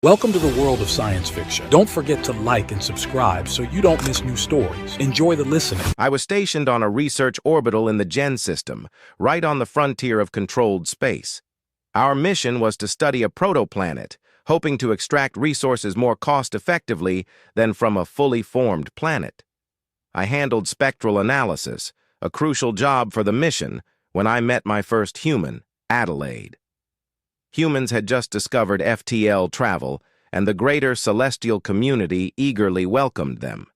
Welcome to the world of science fiction. Don't forget to like and subscribe so you don't miss new stories. Enjoy the listening. I was stationed on a research orbital in the Gen system, right on the frontier of controlled space. Our mission was to study a protoplanet, hoping to extract resources more cost-effectively than from a fully formed planet. I handled spectral analysis, a crucial job for the mission, when I met my first human, Adelaide. Humans had just discovered FTL travel, and the greater celestial community eagerly welcomed them.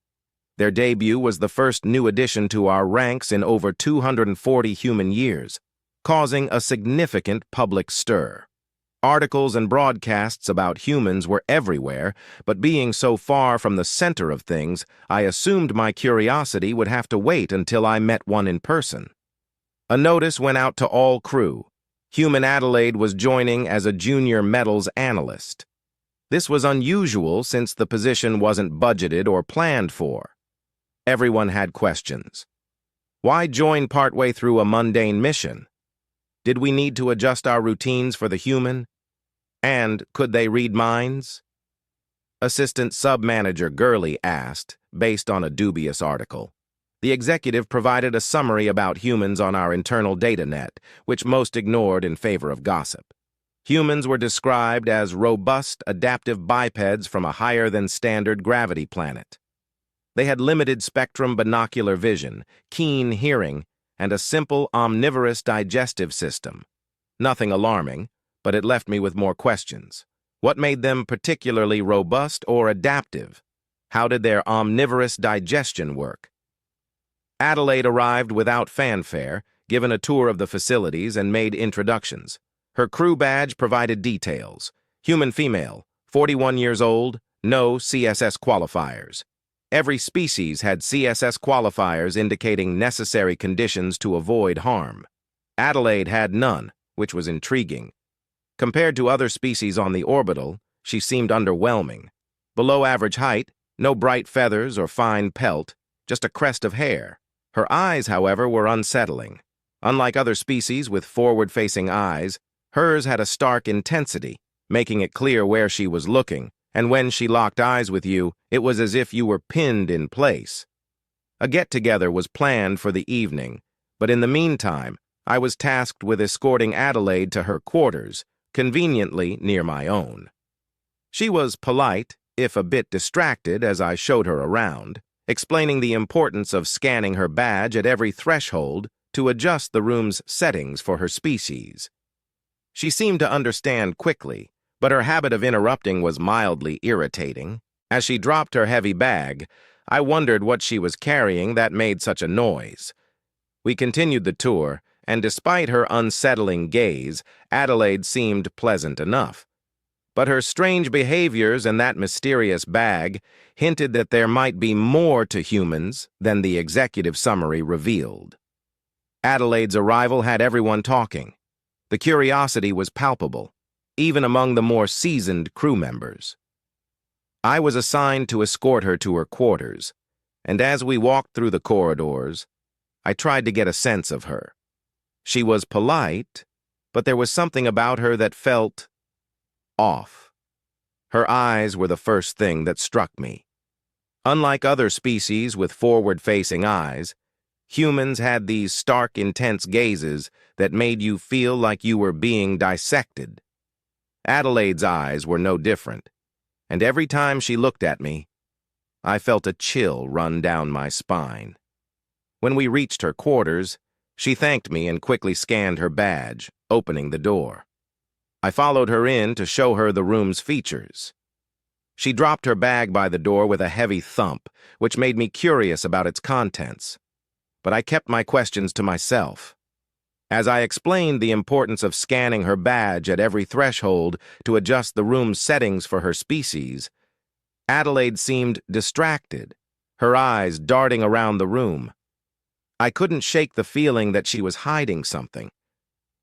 Their debut was the first new addition to our ranks in over 240 human years, causing a significant public stir. Articles and broadcasts about humans were everywhere, but being so far from the center of things, I assumed my curiosity would have to wait until I met one in person. A notice went out to all crew. Human Adelaide was joining as a junior metals analyst. This was unusual since the position wasn't budgeted or planned for. Everyone had questions. Why join partway through a mundane mission? Did we need to adjust our routines for the human? And could they read minds? Assistant Sub-Manager Gurley asked, based on a dubious article. The executive provided a summary about humans on our internal data net, which most ignored in favor of gossip. Humans were described as robust, adaptive bipeds from a higher-than-standard gravity planet. They had limited spectrum binocular vision, keen hearing, and a simple omnivorous digestive system. Nothing alarming, but it left me with more questions. What made them particularly robust or adaptive? How did their omnivorous digestion work? Adelaide arrived without fanfare, given a tour of the facilities, and made introductions. Her crew badge provided details. Human female, 41 years old, no CSS qualifiers. Every species had CSS qualifiers indicating necessary conditions to avoid harm. Adelaide had none, which was intriguing. Compared to other species on the orbital, she seemed underwhelming. Below average height, no bright feathers or fine pelt, just a crest of hair. Her eyes, however, were unsettling. Unlike other species with forward-facing eyes, hers had a stark intensity, making it clear where she was looking, and when she locked eyes with you, it was as if you were pinned in place. A get-together was planned for the evening, but in the meantime, I was tasked with escorting Adelaide to her quarters, conveniently near my own. She was polite, if a bit distracted as I showed her around, explaining the importance of scanning her badge at every threshold to adjust the room's settings for her species. She seemed to understand quickly, but her habit of interrupting was mildly irritating. As she dropped her heavy bag, I wondered what she was carrying that made such a noise. We continued the tour, and despite her unsettling gaze, Adelaide seemed pleasant enough. But her strange behaviors and that mysterious bag hinted that there might be more to humans than the executive summary revealed. Adelaide's arrival had everyone talking. The curiosity was palpable, even among the more seasoned crew members. I was assigned to escort her to her quarters, and as we walked through the corridors, I tried to get a sense of her. She was polite, but there was something about her that felt off. Her eyes were the first thing that struck me. Unlike other species with forward-facing eyes, humans had these stark, intense gazes that made you feel like you were being dissected. Adelaide's eyes were no different, and every time she looked at me, I felt a chill run down my spine. When we reached her quarters, she thanked me and quickly scanned her badge, opening the door. I followed her in to show her the room's features. She dropped her bag by the door with a heavy thump, which made me curious about its contents. But I kept my questions to myself. As I explained the importance of scanning her badge at every threshold to adjust the room's settings for her species, Adelaide seemed distracted, her eyes darting around the room. I couldn't shake the feeling that she was hiding something,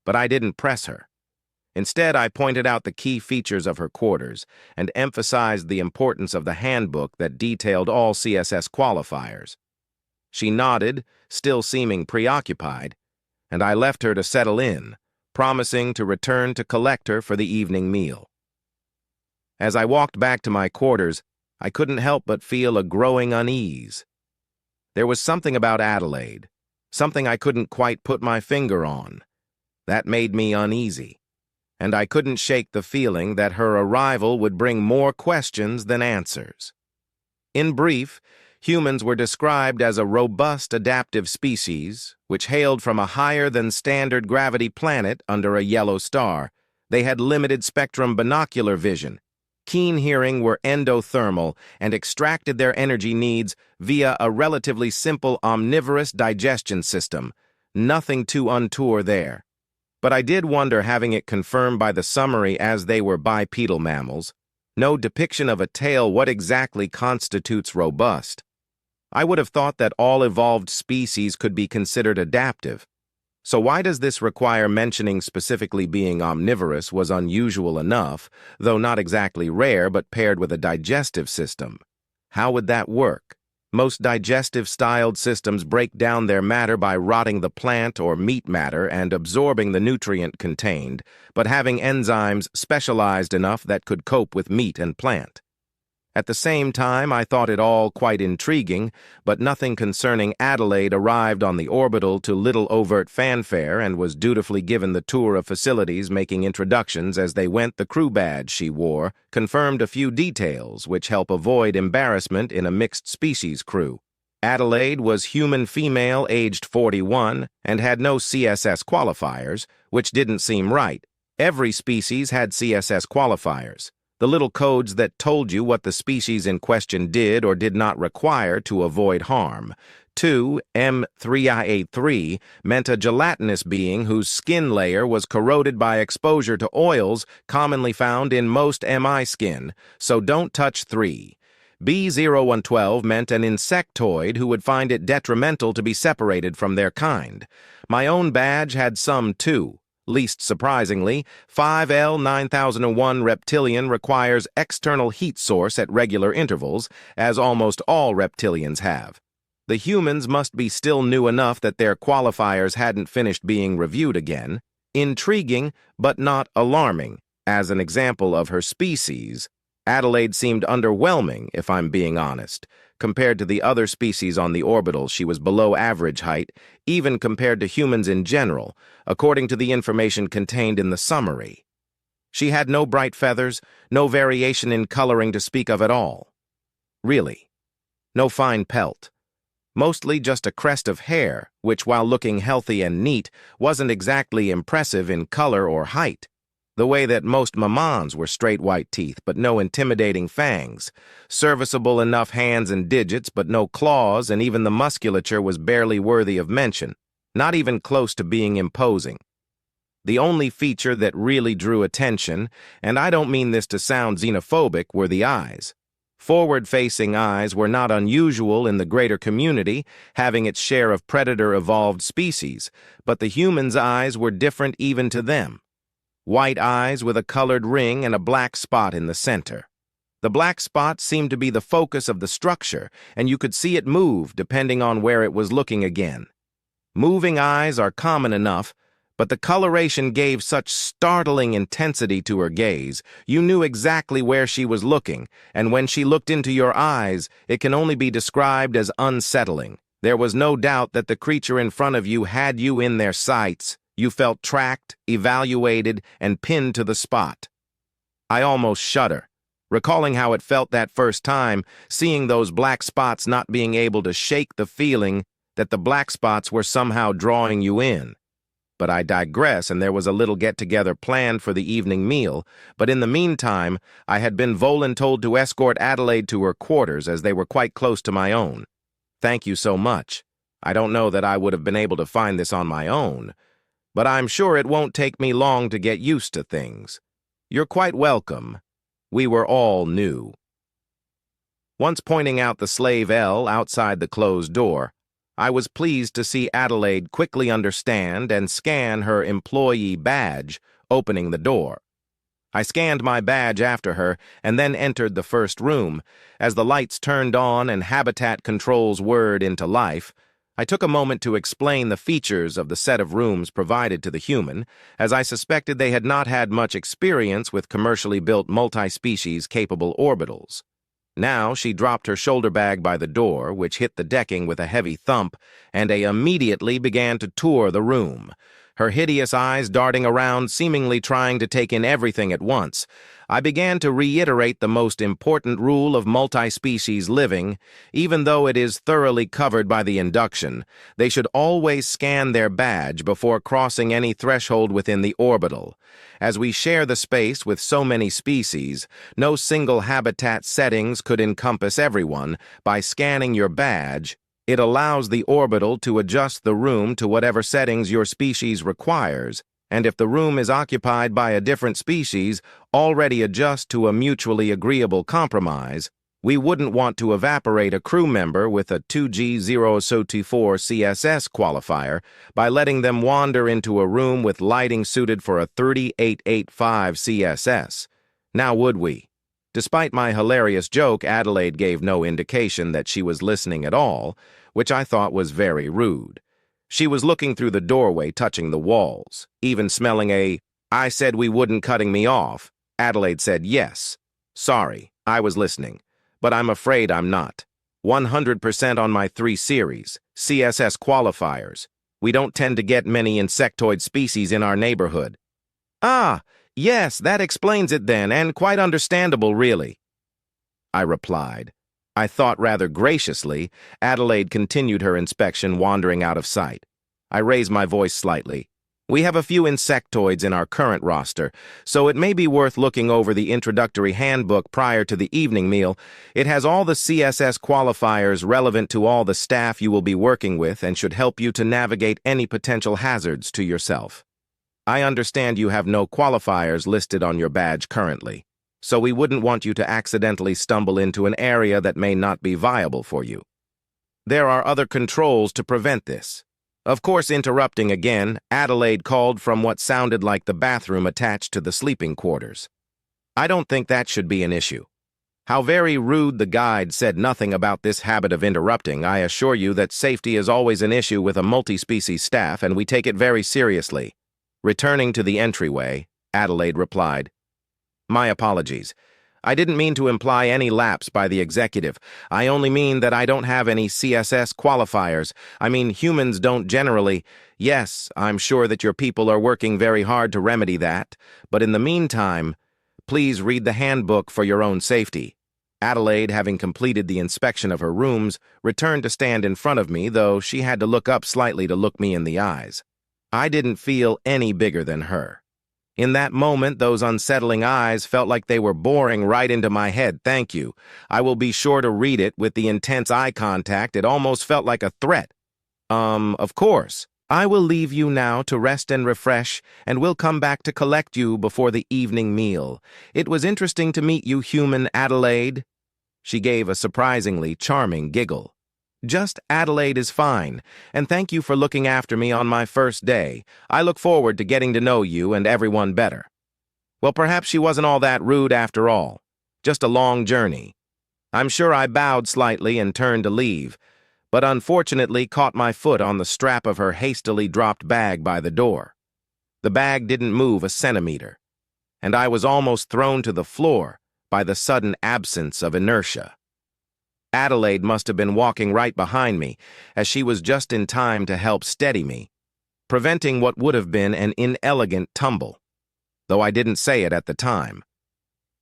but I didn't press her. Instead, I pointed out the key features of her quarters and emphasized the importance of the handbook that detailed all CSS qualifiers. She nodded, still seeming preoccupied, and I left her to settle in, promising to return to collect her for the evening meal. As I walked back to my quarters, I couldn't help but feel a growing unease. There was something about Adelaide, something I couldn't quite put my finger on. That made me uneasy, and I couldn't shake the feeling that her arrival would bring more questions than answers. In brief, humans were described as a robust adaptive species, which hailed from a higher-than-standard gravity planet under a yellow star. They had limited-spectrum binocular vision. Keen hearing were endothermal and extracted their energy needs via a relatively simple omnivorous digestion system. Nothing too untoward there. But I did wonder, having it confirmed by the summary as they were bipedal mammals, no depiction of a tail, what exactly constitutes robust. I would have thought that all evolved species could be considered adaptive. So why does this require mentioning specifically being omnivorous was unusual enough, though not exactly rare, but paired with a digestive system? How would that work? Most digestive-styled systems break down their matter by rotting the plant or meat matter and absorbing the nutrient contained, but having enzymes specialized enough that could cope with meat and plant. At the same time, I thought it all quite intriguing, but nothing concerning Adelaide arrived on the orbital to little overt fanfare and was dutifully given the tour of facilities, making introductions as they went. The crew badge she wore confirmed a few details which help avoid embarrassment in a mixed-species crew. Adelaide was human female, aged 41, and had no CSS qualifiers, which didn't seem right. Every species had CSS qualifiers. The little codes that told you what the species in question did or did not require to avoid harm. 2, M3IA3 meant a gelatinous being whose skin layer was corroded by exposure to oils commonly found in most MI skin, so don't touch 3. B0112 meant an insectoid who would find it detrimental to be separated from their kind. My own badge had some too. Least surprisingly, 5L9001 reptilian requires external heat source at regular intervals, as almost all reptilians have. The humans must be still new enough that their qualifiers hadn't finished being reviewed again. Intriguing, but not alarming. As an example of her species, Adelaide seemed underwhelming, if I'm being honest. Compared to the other species on the orbital, she was below average height, even compared to humans in general, according to the information contained in the summary. She had no bright feathers, no variation in coloring to speak of at all. Really. No fine pelt. Mostly just a crest of hair, which, while looking healthy and neat, wasn't exactly impressive in color or height. The way that most mamans were straight white teeth, but no intimidating fangs. Serviceable enough hands and digits, but no claws, and even the musculature was barely worthy of mention, not even close to being imposing. The only feature that really drew attention, and I don't mean this to sound xenophobic, were the eyes. Forward-facing eyes were not unusual in the greater community, having its share of predator-evolved species, but the human's eyes were different even to them. White eyes with a colored ring and a black spot in the center. The black spot seemed to be the focus of the structure, and you could see it move depending on where it was looking again. Moving eyes are common enough, but the coloration gave such startling intensity to her gaze. You knew exactly where she was looking, and when she looked into your eyes, it can only be described as unsettling. There was no doubt that the creature in front of you had you in their sights. You felt tracked, evaluated, and pinned to the spot. I almost shudder, recalling how it felt that first time, seeing those black spots, not being able to shake the feeling that the black spots were somehow drawing you in. But I digress, and there was a little get-together planned for the evening meal, but in the meantime, I had been voluntold to escort Adelaide to her quarters, as they were quite close to my own. Thank you so much. I don't know that I would have been able to find this on my own, but I'm sure it won't take me long to get used to things. You're quite welcome. We were all new. Once pointing out the slave L outside the closed door, I was pleased to see Adelaide quickly understand and scan her employee badge, opening the door. I scanned my badge after her and then entered the first room. As the lights turned on and habitat controls whirred into life, I took a moment to explain the features of the set of rooms provided to the human, as I suspected they had not had much experience with commercially built multi-species capable orbitals. Now she dropped her shoulder bag by the door, which hit the decking with a heavy thump, and immediately began to tour the room, her hideous eyes darting around, seemingly trying to take in everything at once. I began to reiterate the most important rule of multi-species living. Even though it is thoroughly covered by the induction, they should always scan their badge before crossing any threshold within the orbital. As we share the space with so many species, no single habitat settings could encompass everyone. By scanning your badge, it allows the orbital to adjust the room to whatever settings your species requires, and if the room is occupied by a different species, already adjust to a mutually agreeable compromise. We wouldn't want to evaporate a crew member with a 2G024 CSS qualifier by letting them wander into a room with lighting suited for a 3885 CSS. Now would we? Despite my hilarious joke, Adelaide gave no indication that she was listening at all, which I thought was very rude. She was looking through the doorway, touching the walls, even smelling "I said we wouldn't" cutting me off. Adelaide said yes. Sorry, I was listening, but I'm afraid I'm not. 100% on my 3 series, CSS qualifiers. We don't tend to get many insectoid species in our neighborhood. Ah, yes, that explains it then, and quite understandable, really, I replied. I thought rather graciously. Adelaide continued her inspection, wandering out of sight. I raised my voice slightly. We have a few insectoids in our current roster, so it may be worth looking over the introductory handbook prior to the evening meal. It has all the CSS qualifiers relevant to all the staff you will be working with and should help you to navigate any potential hazards to yourself. I understand you have no qualifiers listed on your badge currently, so we wouldn't want you to accidentally stumble into an area that may not be viable for you. There are other controls to prevent this. Of course, interrupting again, Adelaide called from what sounded like the bathroom attached to the sleeping quarters. I don't think that should be an issue. How very rude. The guide said nothing about this habit of interrupting. I assure you that safety is always an issue with a multi-species staff, and we take it very seriously. Returning to the entryway, Adelaide replied, My apologies. I didn't mean to imply any lapse by the executive. I only mean that I don't have any CSS qualifiers. I mean, humans don't generally. Yes, I'm sure that your people are working very hard to remedy that, but in the meantime, please read the handbook for your own safety. Adelaide, having completed the inspection of her rooms, returned to stand in front of me, though she had to look up slightly to look me in the eyes. I didn't feel any bigger than her. In that moment, those unsettling eyes felt like they were boring right into my head. Thank you. I will be sure to read it. With the intense eye contact, it almost felt like a threat. Of course. I will leave you now to rest and refresh, and we'll come back to collect you before the evening meal. It was interesting to meet you, human Adelaide. She gave a surprisingly charming giggle. Just Adelaide is fine, and thank you for looking after me on my first day. I look forward to getting to know you and everyone better. Well, perhaps she wasn't all that rude after all. Just a long journey. I'm sure I bowed slightly and turned to leave, but unfortunately caught my foot on the strap of her hastily dropped bag by the door. The bag didn't move a centimeter, and I was almost thrown to the floor by the sudden absence of inertia. Adelaide must have been walking right behind me, as she was just in time to help steady me, preventing what would have been an inelegant tumble, though I didn't say it at the time.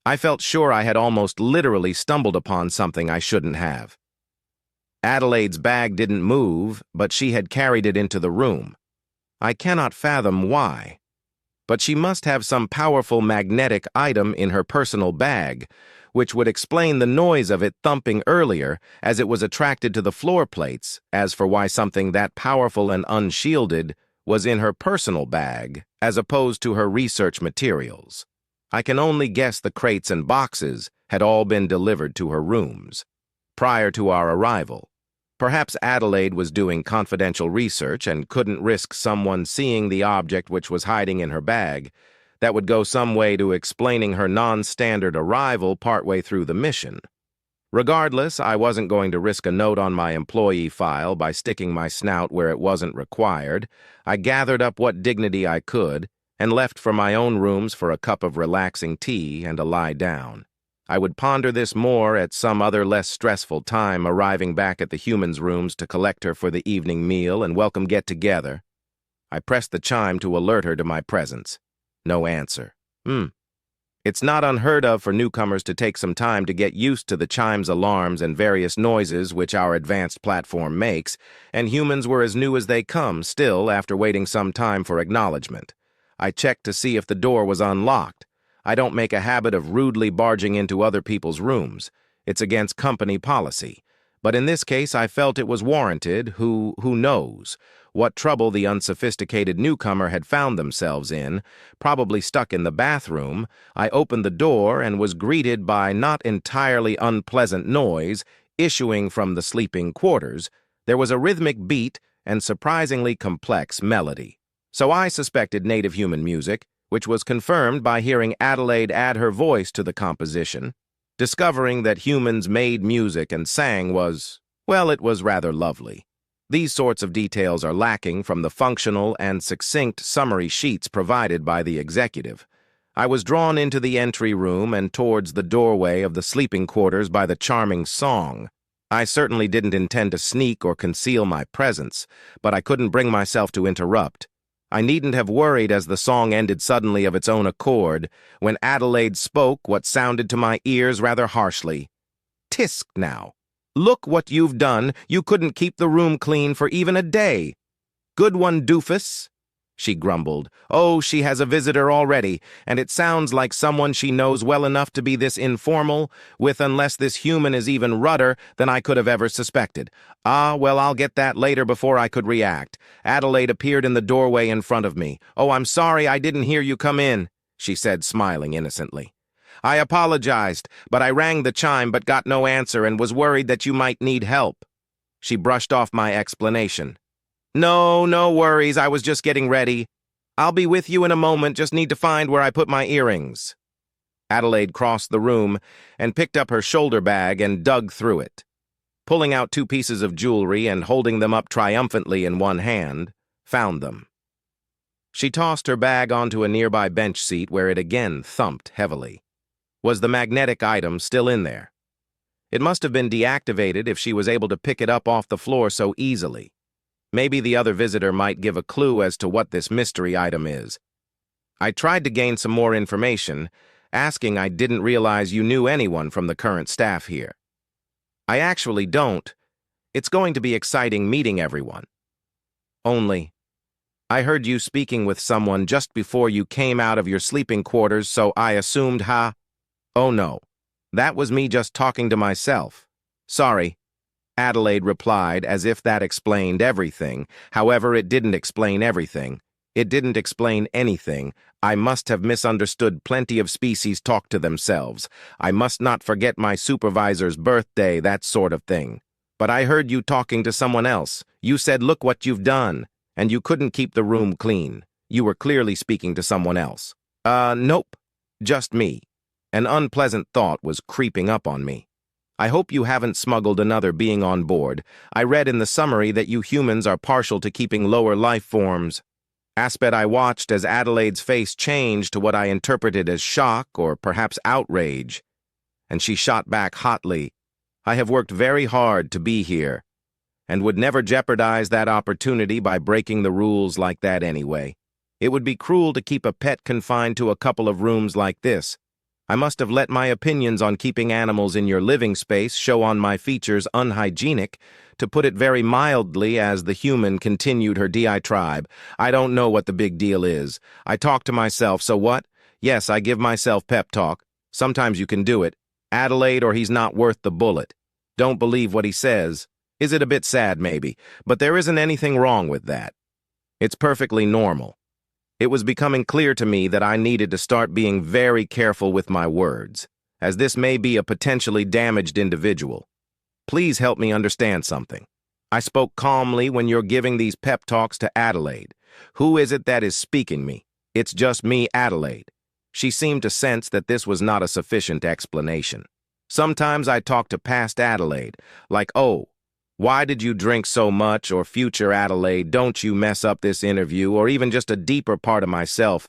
I felt sure I had almost literally stumbled upon something I shouldn't have. Adelaide's bag didn't move, but she had carried it into the room. I cannot fathom why, but she must have some powerful magnetic item in her personal bag, which would explain the noise of it thumping earlier, as it was attracted to the floor plates. As for why something that powerful and unshielded was in her personal bag, as opposed to her research materials, I can only guess the crates and boxes had all been delivered to her rooms prior to our arrival. Perhaps Adelaide was doing confidential research and couldn't risk someone seeing the object which was hiding in her bag. That would go some way to explaining her non-standard arrival partway through the mission. Regardless, I wasn't going to risk a note on my employee file by sticking my snout where it wasn't required. I gathered up what dignity I could and left for my own rooms for a cup of relaxing tea and a lie down. I would ponder this more at some other less stressful time, arriving back at the humans' rooms to collect her for the evening meal and welcome get-together. I pressed the chime to alert her to my presence. No answer. It's not unheard of for newcomers to take some time to get used to the chime's alarms and various noises which our advanced platform makes, and humans were as new as they come still after waiting some time for acknowledgement. I checked to see if the door was unlocked. I don't make a habit of rudely barging into other people's rooms. It's against company policy. But in this case, I felt it was warranted. Who knows what trouble the unsophisticated newcomer had found themselves in, probably stuck in the bathroom. I opened the door and was greeted by not entirely unpleasant noise issuing from the sleeping quarters. There was a rhythmic beat and surprisingly complex melody. So I suspected native human music, which was confirmed by hearing Adelaide add her voice to the composition. Discovering that humans made music and sang was, well, it was rather lovely. These sorts of details are lacking from the functional and succinct summary sheets provided by the executive. I was drawn into the entry room and towards the doorway of the sleeping quarters by the charming song. I certainly didn't intend to sneak or conceal my presence, but I couldn't bring myself to interrupt. I needn't have worried as the song ended suddenly of its own accord, when Adelaide spoke what sounded to my ears rather harshly. "Tisk now. Look what you've done. You couldn't keep the room clean for even a day." "Good one, doofus," she grumbled. "Oh, she has a visitor already, and it sounds like someone she knows well enough to be this informal, with unless this human is even rudder than I could have ever suspected. Ah, well, I'll get that later before I could react." Adelaide appeared in the doorway in front of me. "Oh, I'm sorry, I didn't hear you come in," she said, smiling innocently. "I apologized, but I rang the chime but got no answer and was worried that you might need help." She brushed off my explanation. "No worries, I was just getting ready. I'll be with you in a moment, just need to find where I put my earrings." Adelaide crossed the room and picked up her shoulder bag and dug through it. Pulling out 2 pieces of jewelry and holding them up triumphantly in one hand, found them. She tossed her bag onto a nearby bench seat where it again thumped heavily. Was the magnetic item still in there? It must have been deactivated if she was able to pick it up off the floor so easily. Maybe the other visitor might give a clue as to what this mystery item is. I tried to gain some more information, asking I didn't realize you knew anyone from the current staff here. "I actually don't. It's going to be exciting meeting everyone. Only, I heard you speaking with someone just before you came out of your sleeping quarters, so I assumed Oh no, that was me just talking to myself. Sorry," Adelaide replied as if that explained everything. However, it didn't explain everything. It didn't explain anything. I must have misunderstood. Plenty of species talk to themselves. I must not forget my supervisor's birthday, that sort of thing. But I heard you talking to someone else. You said, "Look what you've done," and you couldn't keep the room clean. You were clearly speaking to someone else. Nope. Just me. An unpleasant thought was creeping up on me. I hope you haven't smuggled another being on board. I read in the summary that you humans are partial to keeping lower life forms. I watched as Adelaide's face changed to what I interpreted as shock or perhaps outrage. And she shot back hotly. "I have worked very hard to be here, and would never jeopardize that opportunity by breaking the rules like that anyway. It would be cruel to keep a pet confined to a couple of rooms like this. I must have let my opinions on keeping animals in your living space show on my features unhygienic, to put it very mildly," as the human continued her diatribe. "I don't know what the big deal is. I talk to myself, so what? Yes, I give myself pep talk. Sometimes you can do it. Adelaide, or he's not worth the bullet. Don't believe what he says. Is it a bit sad, maybe? But there isn't anything wrong with that. It's perfectly normal." It was becoming clear to me that I needed to start being very careful with my words, as this may be a potentially damaged individual. "Please help me understand something. I spoke calmly when you're giving these pep talks to Adelaide. Who is it that is speaking me? It's just me, Adelaide." She seemed to sense that this was not a sufficient explanation. Sometimes I talk to past Adelaide, like, oh, why did you drink so much, or future Adelaide, don't you mess up this interview, or even just a deeper part of myself.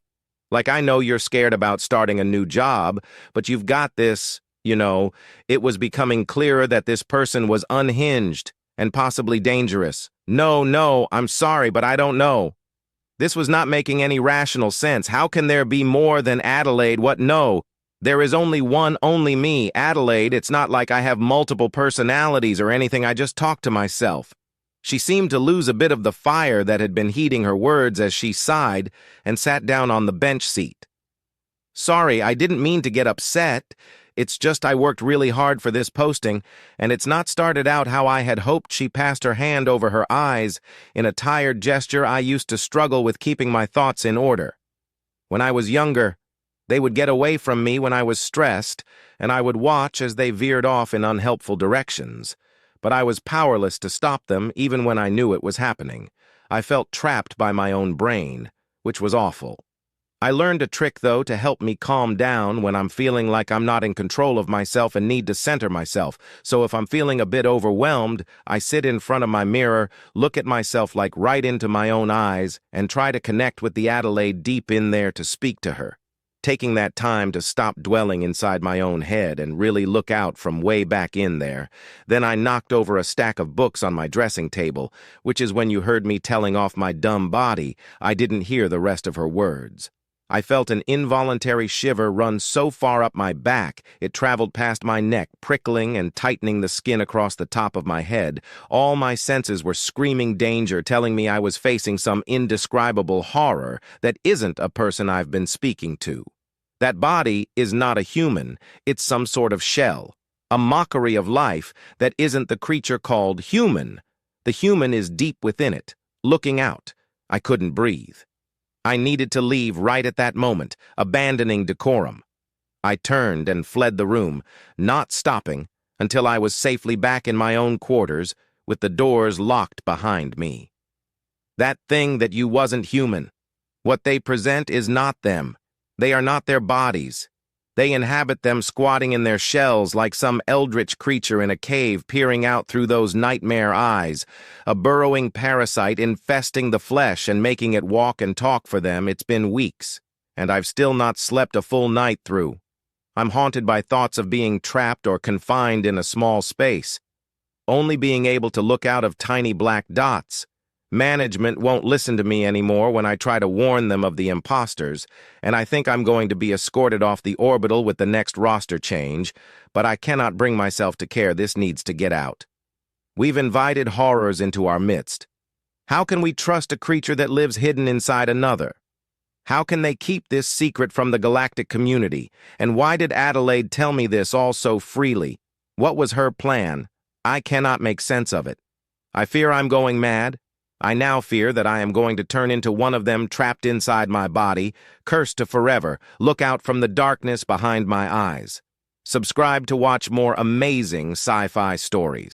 Like, I know you're scared about starting a new job, but you've got this, it was becoming clearer that this person was unhinged and possibly dangerous. No, I'm sorry, but I don't know. This was not making any rational sense. How can there be more than Adelaide? What? No. There is only one, only me, Adelaide. It's not like I have multiple personalities or anything. I just talk to myself. She seemed to lose a bit of the fire that had been heating her words as she sighed and sat down on the bench seat. Sorry, I didn't mean to get upset. It's just I worked really hard for this posting, and it's not started out how I had hoped. She passed her hand over her eyes in a tired gesture. I used to struggle with keeping my thoughts in order. When I was younger, they would get away from me when I was stressed, and I would watch as they veered off in unhelpful directions. But I was powerless to stop them, even when I knew it was happening. I felt trapped by my own brain, which was awful. I learned a trick, though, to help me calm down when I'm feeling like I'm not in control of myself and need to center myself. So if I'm feeling a bit overwhelmed, I sit in front of my mirror, look at myself like right into my own eyes, and try to connect with the Adelaide deep in there to speak to her. Taking that time to stop dwelling inside my own head and really look out from way back in there. Then I knocked over a stack of books on my dressing table, which is when you heard me telling off my dumb body. I didn't hear the rest of her words. I felt an involuntary shiver run so far up my back, it traveled past my neck, prickling and tightening the skin across the top of my head. All my senses were screaming danger, telling me I was facing some indescribable horror that isn't a person I've been speaking to. That body is not a human, it's some sort of shell, a mockery of life that isn't the creature called human. The human is deep within it, looking out. I couldn't breathe. I needed to leave right at that moment, abandoning decorum. I turned and fled the room, not stopping until I was safely back in my own quarters with the doors locked behind me. That thing that you wasn't human. What they present is not them. They are not their bodies. They inhabit them, squatting in their shells like some eldritch creature in a cave, peering out through those nightmare eyes, a burrowing parasite infesting the flesh and making it walk and talk for them. It's been weeks, and I've still not slept a full night through. I'm haunted by thoughts of being trapped or confined in a small space, only being able to look out of tiny black dots. Management won't listen to me anymore when I try to warn them of the imposters, and I think I'm going to be escorted off the orbital with the next roster change, but I cannot bring myself to care. This needs to get out. We've invited horrors into our midst. How can we trust a creature that lives hidden inside another? How can they keep this secret from the galactic community? And why did Adelaide tell me this all so freely? What was her plan? I cannot make sense of it. I fear I'm going mad. I now fear that I am going to turn into one of them, trapped inside my body, cursed to forever. Look out from the darkness behind my eyes. Subscribe to watch more amazing sci-fi stories.